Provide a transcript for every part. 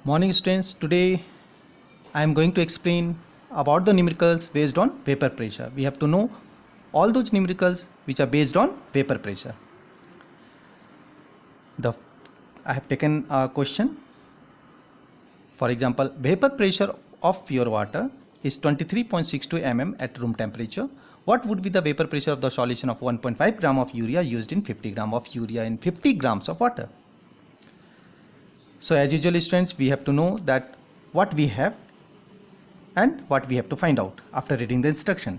Morning students, today I am going to explain about the numericals based on vapor pressure. We have to know all those numericals which are based on vapor pressure. I have taken a question. For example, vapor pressure of pure water is 23.62 mm at room temperature. What would be the vapor pressure of the solution of 1.5 gram of urea used in 50 gram of urea in 50 grams of water? So as usual students, we have to know that what we have and what we have to find out after reading the instruction,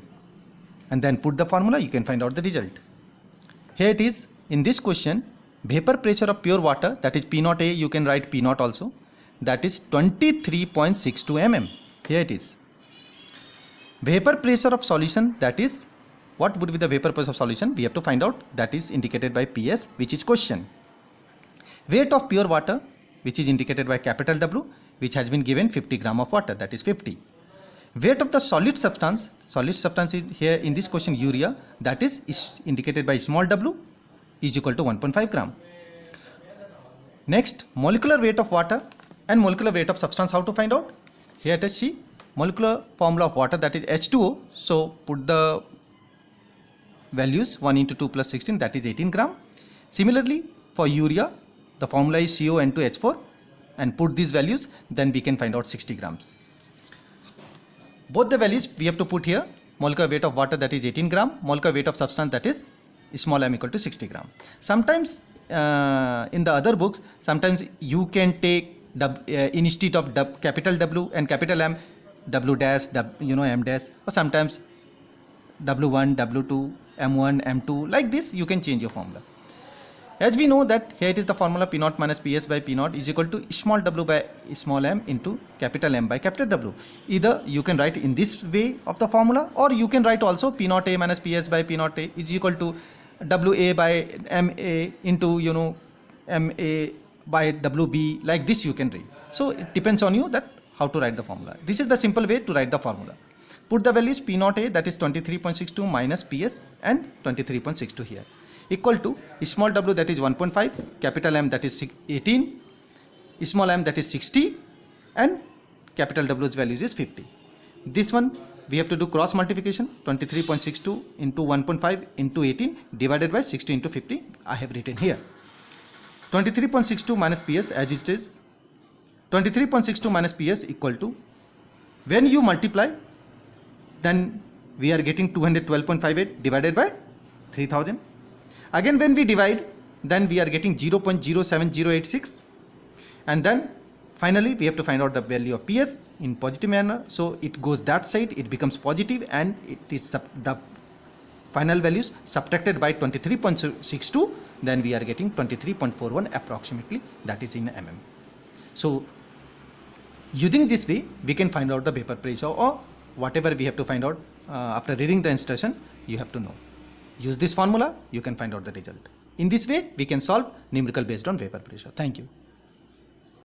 and then put the formula, you can find out the result. Here it is in this question, vapor pressure of pure water, that is P naught A, you can write P naught also, that is 23.62 mm. Here it is. Vapor pressure of solution, that is what would be the vapor pressure of solution, we have to find out, that is indicated by PS, which is question. Weight of pure water, which is indicated by capital W, which has been given 50 gram of water, that is 50. Weight of the solid substance is here in this question urea, that is indicated by small w, is equal to 1.5 gram. Next, molecular weight of water and molecular weight of substance, how to find out? Here it is, see, molecular formula of water, that is H2O, so put the values 1 into 2 plus 16, that is 18 gram. Similarly, for urea, the formula is CON2H4, and put these values, then we can find out 60 grams. Both the values we have to put here, molecular weight of water, that is 18 gram, molecular weight of substance, that is small m equal to 60 gram. Sometimes in the other books, sometimes you can take instead of capital W and capital M, W dash, M dash, or sometimes W1, W2, M1, M2, like this you can change your formula. As we know that here it is the formula P naught minus PS by P naught is equal to small w by small m into capital M by capital W. Either you can write in this way of the formula, or you can write also P naught A minus PS by P naught A is equal to WA by MA into MA by WB, like this you can read. So it depends on you that how to write the formula. This is the simple way to write the formula. Put the values P naught A, that is 23.62 minus PS and 23.62 here, equal to small w, that is 1.5, capital M, that is 18, small m, that is 60, and capital W's values is 50. This one we have to do cross multiplication, 23.62 into 1.5 into 18 divided by 60 into 50, I have written here. 23.62 minus PS, as it is, 23.62 minus PS equal to, when you multiply, then we are getting 212.58 divided by 3000. Again when we divide, then we are getting 0.07086, and then finally we have to find out the value of PS in positive manner, so it goes that side, it becomes positive, and it is the final values subtracted by 23.62, then we are getting 23.41 approximately, that is in mm. So using this way we can find out the vapor pressure, or whatever we have to find out after reading the instruction, you have to know. Use this formula, you can find out the result. In this way, we can solve numerical based on vapor pressure. Thank you.